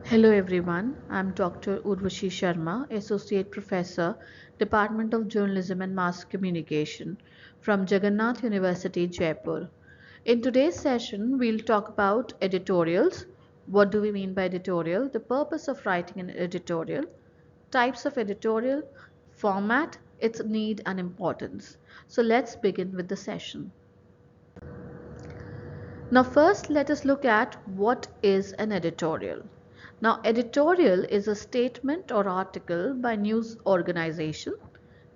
Hello everyone, I'm Dr. Urvashi Sharma, Associate Professor, Department of Journalism and Mass Communication from Jagannath University, Jaipur. In today's session, we'll talk about editorials. What do we mean by editorial? The purpose of writing an editorial, types of editorial, format, its need and importance. So let's begin with the session. Now, first, let us look at what is an editorial. Now, editorial is a statement or article by news organization,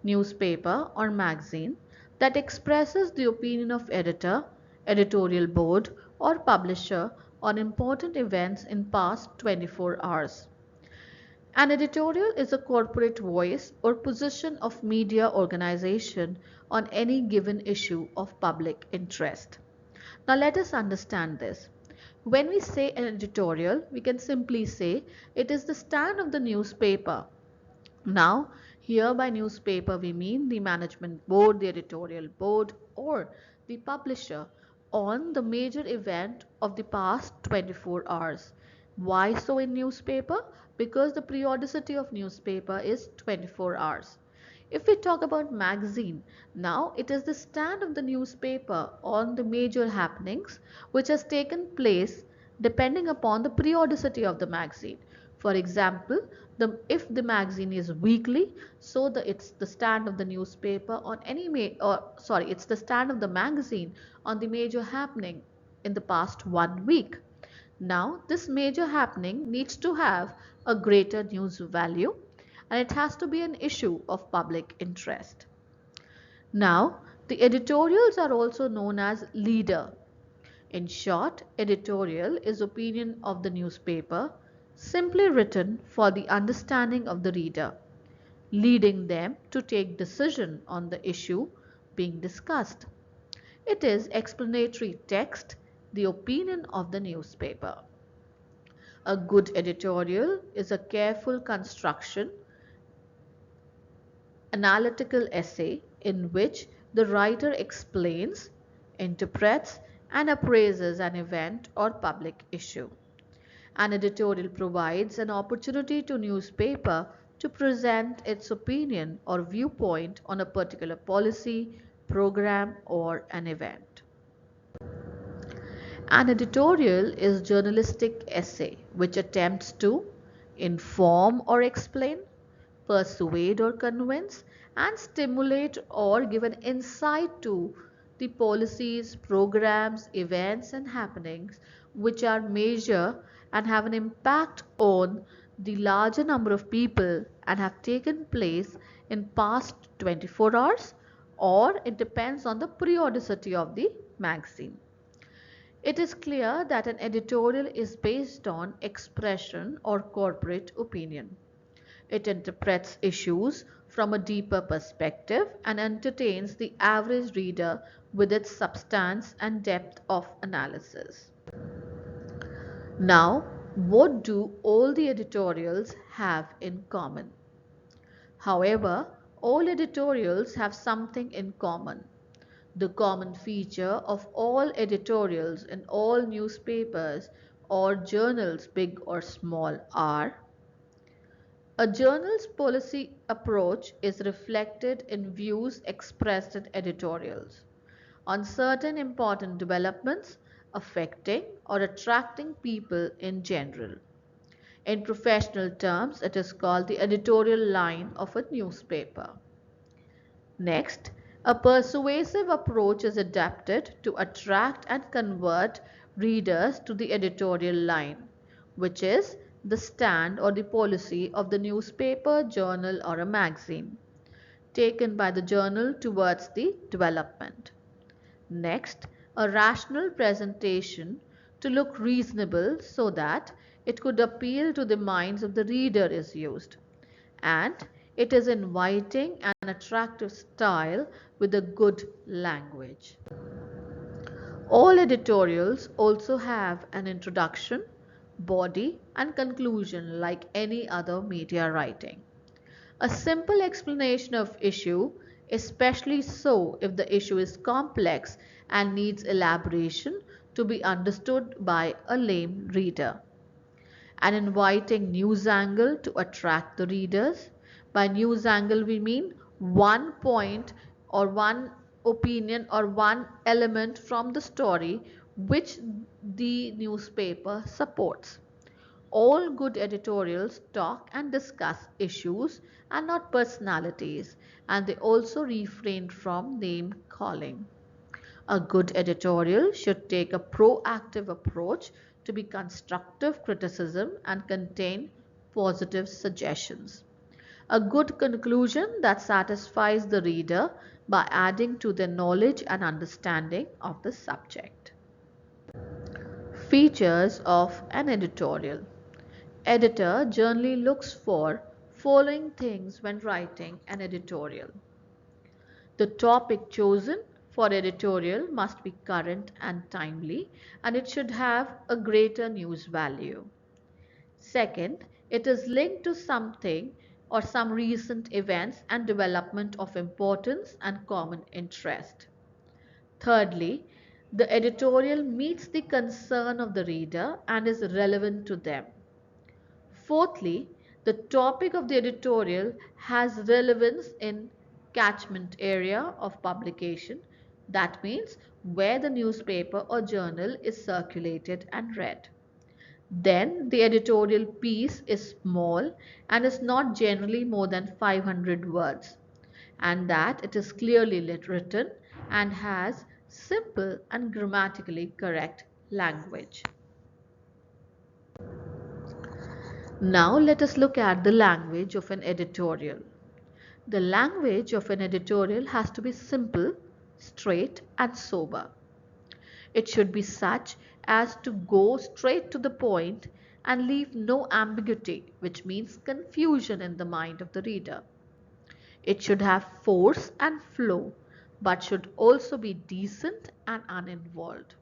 newspaper, or magazine that expresses the opinion of editor, editorial board, or publisher on important events in past 24 hours. An editorial is a corporate voice or position of media organization on any given issue of public interest. Now let us understand this. When we say an editorial, we can simply say it is the stand of the newspaper. Now, here by newspaper we mean the management board, the editorial board, or the publisher on the major event of the past 24 hours. Why so in newspaper? Because the periodicity of newspaper is 24 hours. If we talk about magazine, now it is the stand of the newspaper on the major happenings which has taken place depending upon the periodicity of the magazine. For example, if the magazine is weekly, so it's the stand of the newspaper on it's the stand of the magazine on the major happening in the past 1 week. Now, this major happening needs to have a greater news value and it has to be an issue of public interest. Now, the editorials are also known as leader. In short, editorial is opinion of the newspaper, simply written for the understanding of the reader, leading them to take decision on the issue being discussed. It is explanatory text, the opinion of the newspaper. A good editorial is a careful construction, analytical essay in which the writer explains, interprets, and appraises an event or public issue. An editorial provides an opportunity to newspaper to present its opinion or viewpoint on a particular policy, program, or an event. An editorial is journalistic essay which attempts to inform or explain, persuade or convince, and stimulate or give an insight to the policies, programs, events, and happenings which are major and have an impact on the larger number of people and have taken place in past 24 hours, or it depends on the periodicity of the magazine. It is clear that an editorial is based on expression or corporate opinion. It interprets issues from a deeper perspective and entertains the average reader with its substance and depth of analysis. Now, what do all the editorials have in common? However, all editorials have something in common. The common feature of all editorials in all newspapers or journals, big or small, are: a journal's policy approach is reflected in views expressed in editorials on certain important developments affecting or attracting people in general. In professional terms, it is called the editorial line of a newspaper. Next, a persuasive approach is adapted to attract and convert readers to the editorial line, which is the stand or the policy of the newspaper, journal, or a magazine, taken by the journal towards the development. Next, a rational presentation to look reasonable so that it could appeal to the minds of the reader is used, and it is inviting and attractive style with a good language. All editorials also have an introduction, body, and conclusion like any other media writing. A simple explanation of issue, especially so if the issue is complex and needs elaboration to be understood by a lame reader. An inviting news angle to attract the readers. By news angle, we mean one point or one opinion or one element from the story which the newspaper supports. All good editorials talk and discuss issues and not personalities, and they also refrain from name calling. A good editorial should take a proactive approach to be constructive criticism and contain positive suggestions. A good conclusion that satisfies the reader by adding to their knowledge and understanding of the subject. Features of an editorial. Editor generally looks for following things when writing an editorial. The topic chosen for editorial must be current and timely, and it should have a greater news value. Second, it is linked to something or some recent events and development of importance and common interest. Thirdly, the editorial meets the concern of the reader and is relevant to them. Fourthly, the topic of the editorial has relevance in catchment area of publication. That means where the newspaper or journal is circulated and read. Then the editorial piece is small and is not generally more than 500 words, and that it is clearly written and has simple and grammatically correct language. Now let us look at the language of an editorial. The language of an editorial has to be simple, straight, and sober. It should be such as to go straight to the point and leave no ambiguity, which means confusion in the mind of the reader. It should have force and flow, but should also be decent and uninvolved.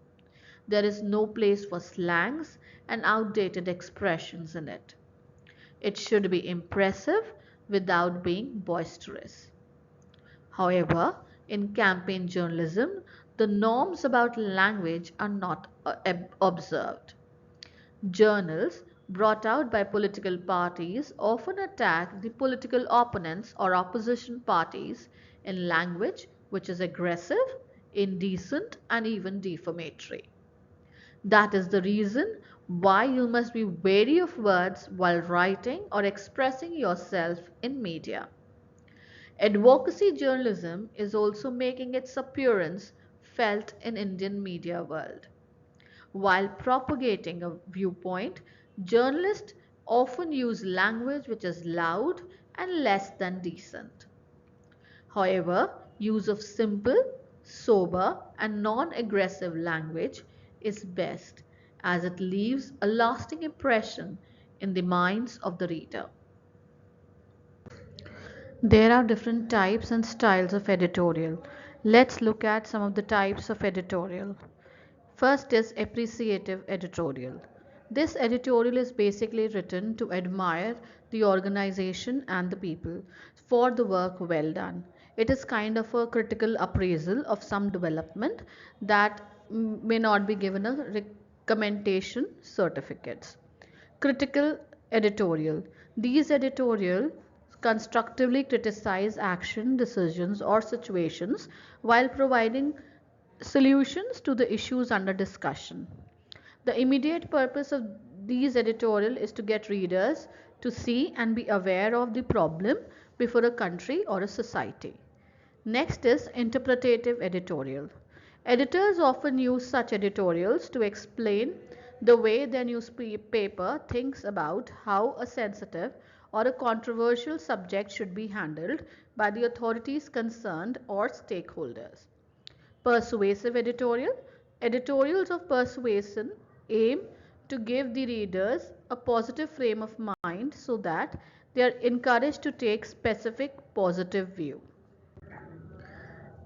There is no place for slangs and outdated expressions in it. It should be impressive without being boisterous. However, in campaign journalism, the norms about language are not observed. Journals brought out by political parties often attack the political opponents or opposition parties in language which is aggressive, indecent, and even defamatory. That is the reason why you must be wary of words while writing or expressing yourself in media. Advocacy journalism is also making its appearance felt in Indian media world. While propagating a viewpoint, journalists often use language which is loud and less than decent. However, use of simple, sober, and non-aggressive language is best as it leaves a lasting impression in the minds of the reader. There are different types and styles of editorial. Let's look at some of the types of editorial. First is appreciative editorial. This editorial is basically written to admire the organization and the people for the work well done. It is kind of a critical appraisal of some development that may not be given a recommendation certificates. Critical editorial. These editorial constructively criticize action, decisions, or situations while providing solutions to the issues under discussion. The immediate purpose of these editorial is to get readers to see and be aware of the problem before a country or a society. Next is interpretative editorial. Editors often use such editorials to explain the way their newspaper thinks about how a sensitive or a controversial subject should be handled by the authorities concerned or stakeholders. Persuasive editorial. Editorials of persuasion aim to give the readers a positive frame of mind so that they are encouraged to take specific positive view.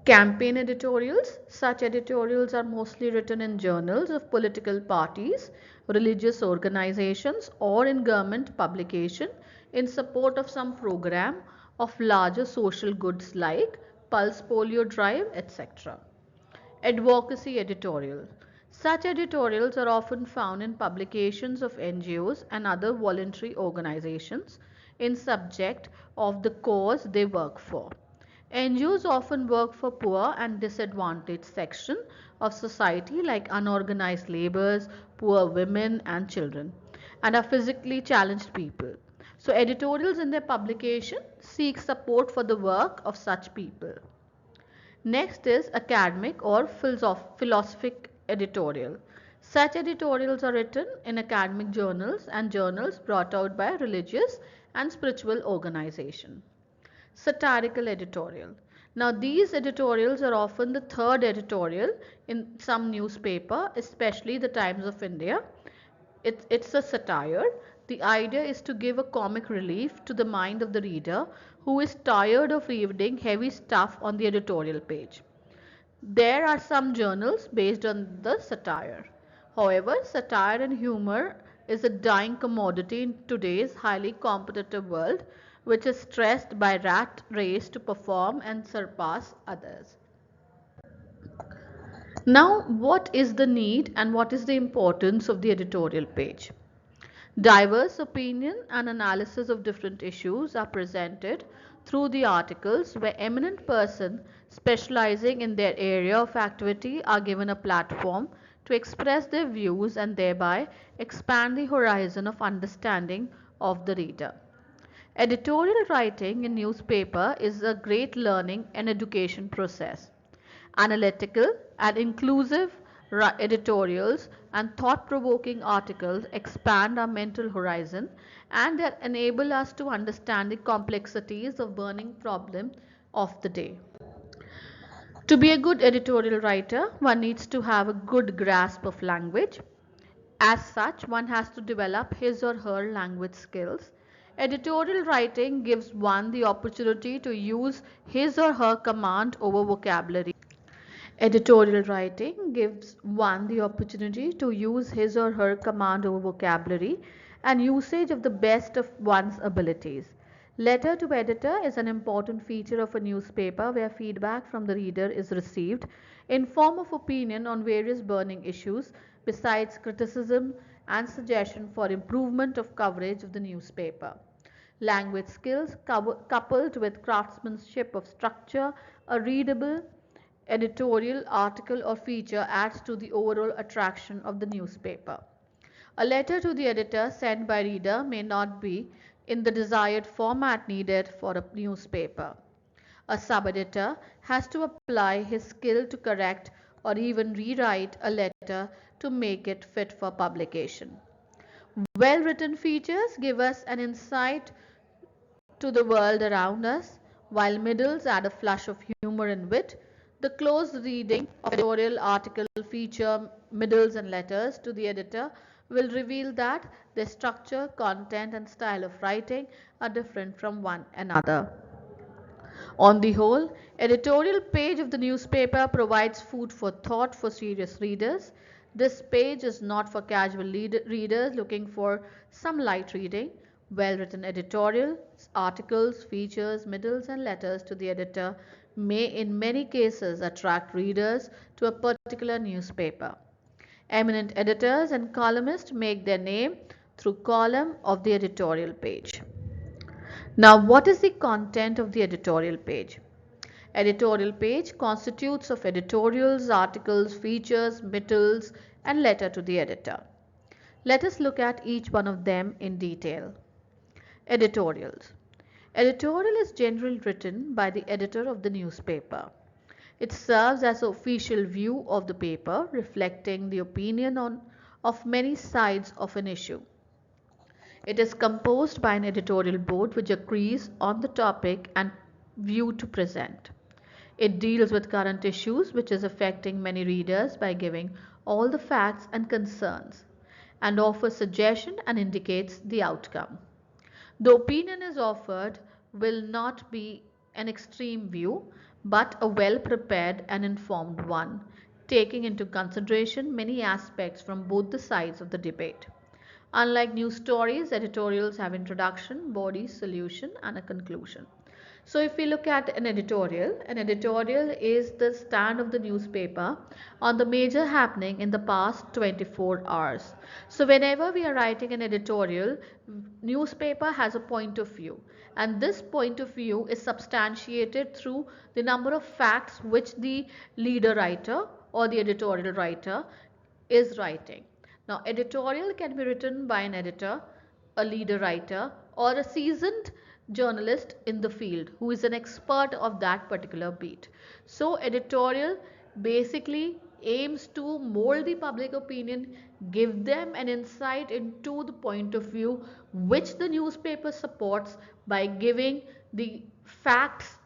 Campaign editorials. Such editorials are mostly written in journals of political parties, religious organizations, or in government publication in support of some program of larger social goods like pulse polio drive, etc. Advocacy editorial. Such editorials are often found in publications of NGOs and other voluntary organizations in subject of the cause they work for. NGOs often work for poor and disadvantaged section of society like unorganized laborers, poor women and children, and are physically challenged people. So editorials in their publication seek support for the work of such people. Next is academic or philosophic editorial. Such editorials are written in academic journals and journals brought out by religious and spiritual organization. Satirical editorial. Now these editorials are often the third editorial in some newspaper, especially the Times of India. It's a satire. The idea is to give a comic relief to the mind of the reader who is tired of reading heavy stuff on the editorial page. There are some journals based on the satire. However, satire and humor is a dying commodity in today's highly competitive world, which is stressed by rat race to perform and surpass others. Now, what is the need and what is the importance of the editorial page? Diverse opinion and analysis of different issues are presented through the articles where eminent persons specializing in their area of activity are given a platform to express their views and thereby expand the horizon of understanding of the reader. Editorial writing in newspaper is a great learning and education process. Analytical and inclusive editorials and thought-provoking articles expand our mental horizon and enable us to understand the complexities of burning problem of the day. To be a good editorial writer, one needs to have a good grasp of language. As such, one has to develop his or her language skills. Editorial writing gives one the opportunity to use his or her command over vocabulary. Editorial writing gives one the opportunity to use his or her command over vocabulary and usage of the best of one's abilities. Letter to editor is an important feature of a newspaper where feedback from the reader is received in form of opinion on various burning issues besides criticism and suggestion for improvement of coverage of the newspaper. Language skills coupled with craftsmanship of structure, a readable editorial article or feature adds to the overall attraction of the newspaper. A letter to the editor sent by reader may not be in the desired format needed for a newspaper. A sub-editor has to apply his skill to correct or even rewrite a letter to make it fit for publication. Well-written features give us an insight to the world around us, while middles add a flush of humor and wit. The close reading of editorial article feature, middles and letters to the editor will reveal that their structure, content and style of writing are different from one another. On the whole, editorial page of the newspaper provides food for thought for serious readers. This page is not for casual readers looking for some light reading. Well-written editorials, articles, features, middles and letters to the editor may in many cases attract readers to a particular newspaper. Eminent editors and columnists make their name through column of the editorial page. Now, what is the content of the editorial page? Editorial page constitutes of editorials, articles, features, middles, and letter to the editor. Let us look at each one of them in detail. Editorials. Editorial is generally written by the editor of the newspaper. It serves as an official view of the paper, reflecting the opinion of many sides of an issue. It is composed by an editorial board which agrees on the topic and view to present. It deals with current issues which is affecting many readers by giving all the facts and concerns and offers suggestion and indicates the outcome. The opinion is offered will not be an extreme view but a well prepared and informed one, taking into consideration many aspects from both the sides of the debate. Unlike news stories, editorials have introduction, body, solution and a conclusion. So if we look at an editorial is the stand of the newspaper on the major happening in the past 24 hours. So whenever we are writing an editorial, newspaper has a point of view, and this point of view is substantiated through the number of facts which the leader writer or the editorial writer is writing. Now, editorial can be written by an editor, a leader writer, or a seasoned journalist in the field who is an expert of that particular beat. So, editorial basically aims to mold the public opinion, give them an insight into the point of view which the newspaper supports by giving the facts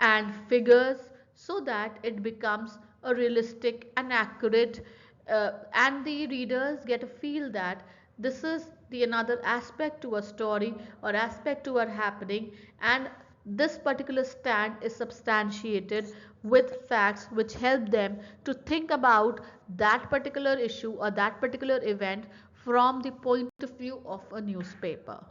and figures so that it becomes a realistic and accurate, and the readers get a feel that this is the another aspect to a story or aspect to a happening, and this particular stand is substantiated with facts which help them to think about that particular issue or that particular event from the point of view of a newspaper.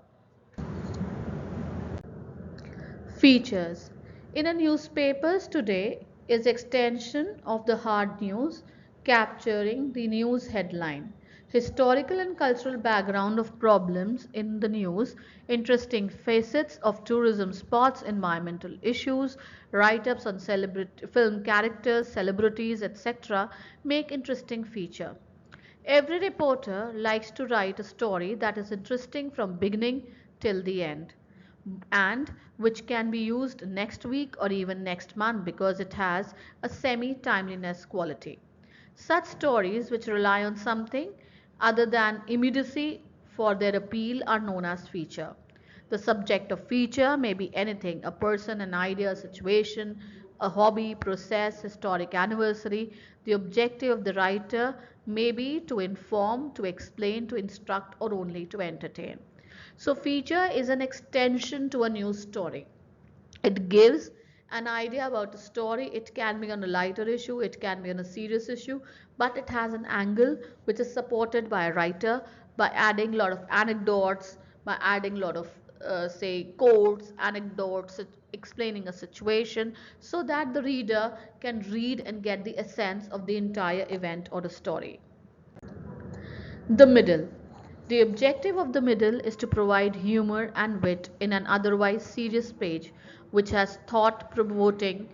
Features in a newspapers today is extension of the hard news, capturing the news headline, historical and cultural background of problems in the news, interesting facets of tourism spots, environmental issues, write-ups on film characters, celebrities, etc. make interesting feature. Every reporter likes to write a story that is interesting from beginning till the end, and which can be used next week or even next month because it has a semi-timeliness quality. Such stories which rely on something other than immediacy for their appeal are known as feature. The subject of feature may be anything: a person, an idea, a situation, a hobby, process, historic anniversary. The objective of the writer may be to inform, to explain, to instruct, or only to entertain. So, feature is an extension to a news story. It gives an idea about a story. It can be on a lighter issue, it can be on a serious issue, but it has an angle which is supported by a writer by adding a lot of anecdotes, by adding a lot of say quotes, anecdotes, explaining a situation so that the reader can read and get the essence of the entire event or the story. The middle. The objective of the middle is to provide humor and wit in an otherwise serious page which has thought-provoking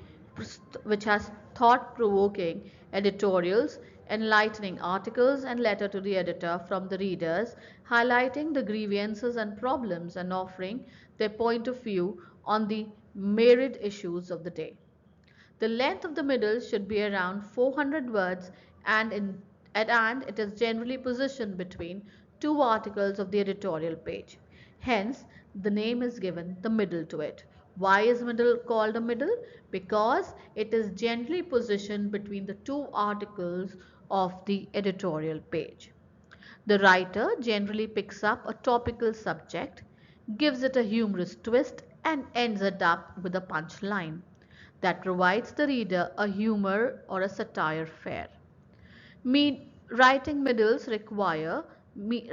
editorials, enlightening articles and letter to the editor from the readers, highlighting the grievances and problems and offering their point of view on the myriad issues of the day. The length of the middle should be around 400 words, and it is generally positioned between two articles of the editorial page. Hence, the name is given the middle to it. Why is middle called a middle? Because it is generally positioned between the two articles of the editorial page. The writer generally picks up a topical subject, gives it a humorous twist, and ends it up with a punchline that provides the reader a humor or a satire fare. Writing middles require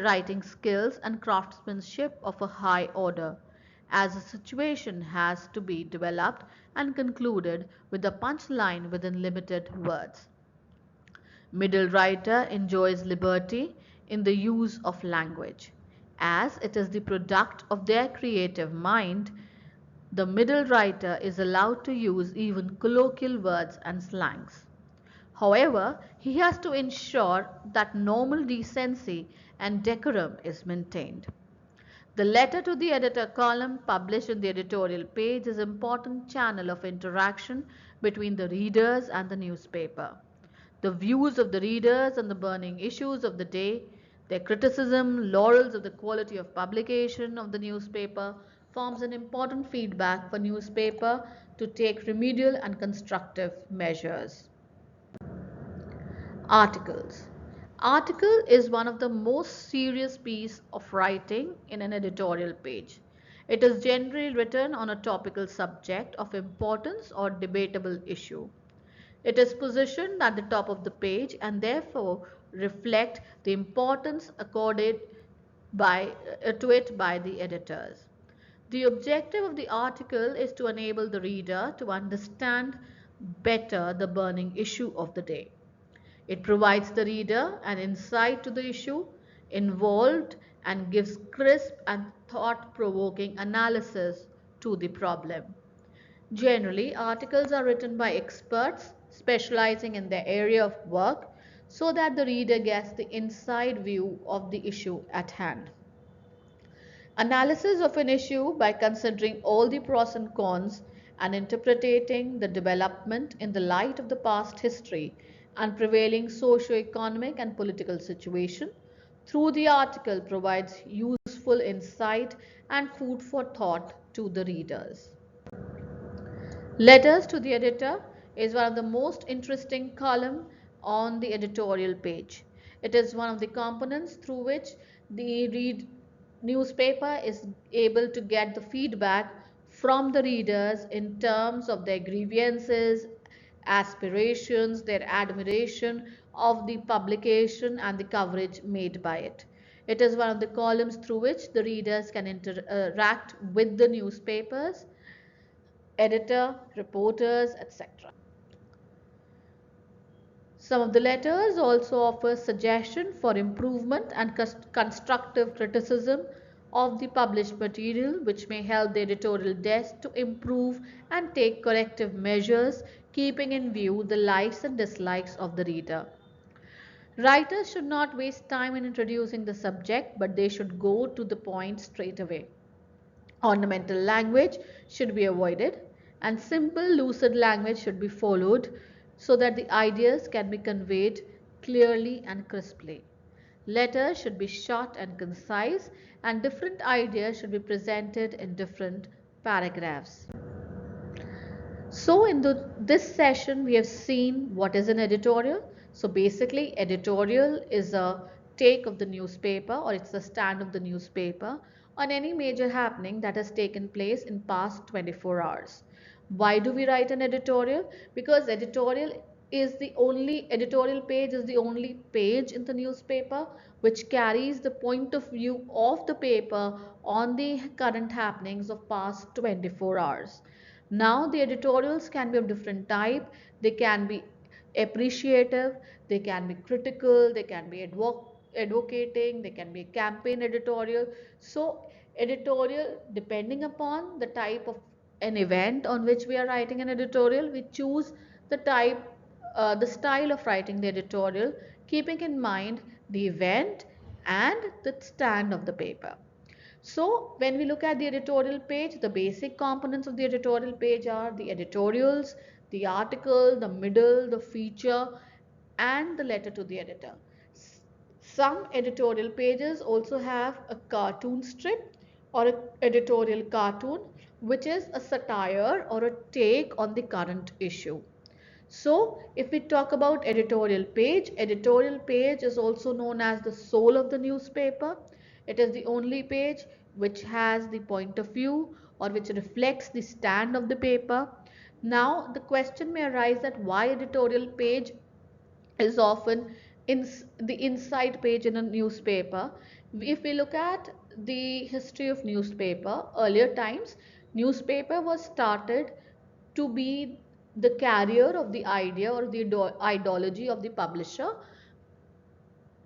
writing skills and craftsmanship of a high order, as a situation has to be developed and concluded with a punchline within limited words. Middle writer enjoys liberty in the use of language. As it is the product of their creative mind, the middle writer is allowed to use even colloquial words and slangs. However, he has to ensure that normal decency and decorum is maintained. The letter to the editor column published in the editorial page is an important channel of interaction between the readers and the newspaper. The views of the readers on the burning issues of the day, their criticism, laurels of the quality of publication of the newspaper forms an important feedback for newspaper to take remedial and constructive measures. Articles. Article is one of the most serious piece of writing in an editorial page. It is generally written on a topical subject of importance or debatable issue. It is positioned at the top of the page and therefore reflect the importance accorded to it by the editors. The objective of the article is to enable the reader to understand better the burning issue of the day. It provides the reader an insight to the issue involved and gives crisp and thought provoking analysis to the problem. Generally, articles are written by experts specializing in their area of work so that the reader gets the inside view of the issue at hand. Analysis of an issue by considering all the pros and cons and interpreting the development in the light of the past history and prevailing socio-economic and political situation through the article provides useful insight and food for thought to the readers. Letters to the editor is one of the most interesting column on the editorial page. It is one of the components through which the newspaper is able to get the feedback from the readers in terms of their grievances, aspirations, their admiration of the publication and the coverage made by it. It is one of the columns through which the readers can interact with the newspapers, editor, reporters, etc. Some of the letters also offer suggestion for improvement and constructive criticism of the published material, which may help the editorial desk to improve and take corrective measures, keeping in view the likes and dislikes of the reader. Writers should not waste time in introducing the subject, but they should go to the point straight away. Ornamental language should be avoided and simple, lucid language should be followed so that the ideas can be conveyed clearly and crisply. Letters should be short and concise, and different ideas should be presented in different paragraphs. So in this session we have seen what is an editorial. So basically editorial is a take of the newspaper, or it's the stand of the newspaper on any major happening that has taken place in past 24 hours. Why do we write an editorial? Because editorial page is the only page in the newspaper which carries the point of view of the paper on the current happenings of past 24 hours. Now the editorials can be of different type. They can be appreciative, they can be critical, they can be advocating, they can be campaign editorial. So editorial, depending upon the type of an event on which we are writing an editorial, we choose the type, the style of writing the editorial, keeping in mind the event and the stand of the paper. So when we look at the editorial page, the basic components of the editorial page are the editorials, the article, the middle, the feature, and the letter to the editor. Some editorial pages also have a cartoon strip or an editorial cartoon, which is a satire or a take on the current issue. So if we talk about editorial page is also known as the soul of the newspaper. It is the only page which has the point of view or which reflects the stand of the paper. Now the question may arise that why editorial page is often in the inside page in a newspaper. If we look at the history of newspaper, earlier times, newspaper was started to be the carrier of the idea or the ideology of the publisher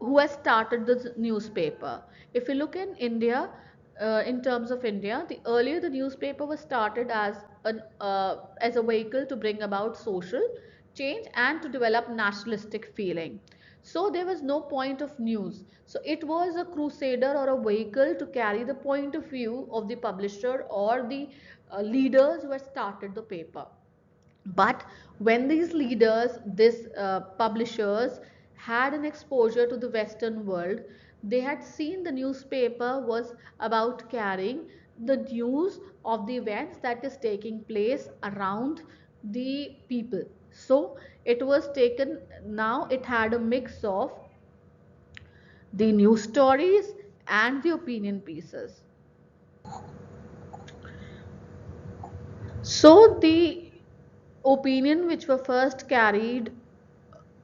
who has started the newspaper. If you look in India, in terms of India, the earlier the newspaper was started as a vehicle to bring about social change and to develop nationalistic feeling. So there was no point of news. So it was a crusader or a vehicle to carry the point of view of the publisher or the leaders who had started the paper. But when these leaders, these publishers had an exposure to the Western world, they had seen the newspaper was about carrying the news of the events that is taking place around the people. So it was taken, now it had a mix of the news stories and the opinion pieces. So the opinion which were first carried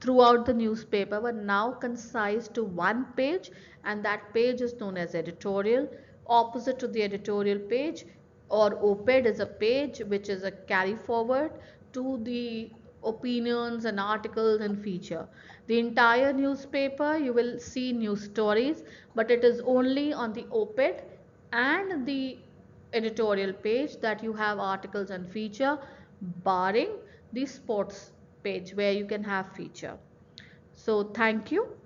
throughout the newspaper were now concised to one page, and that page is known as editorial. Opposite to the editorial page or op-ed is a page which is a carry forward to the opinions and articles and feature. The entire newspaper you will see news stories, but it is only on the op-ed and the editorial page that you have articles and feature, barring the sports page where you can have feature. So thank you.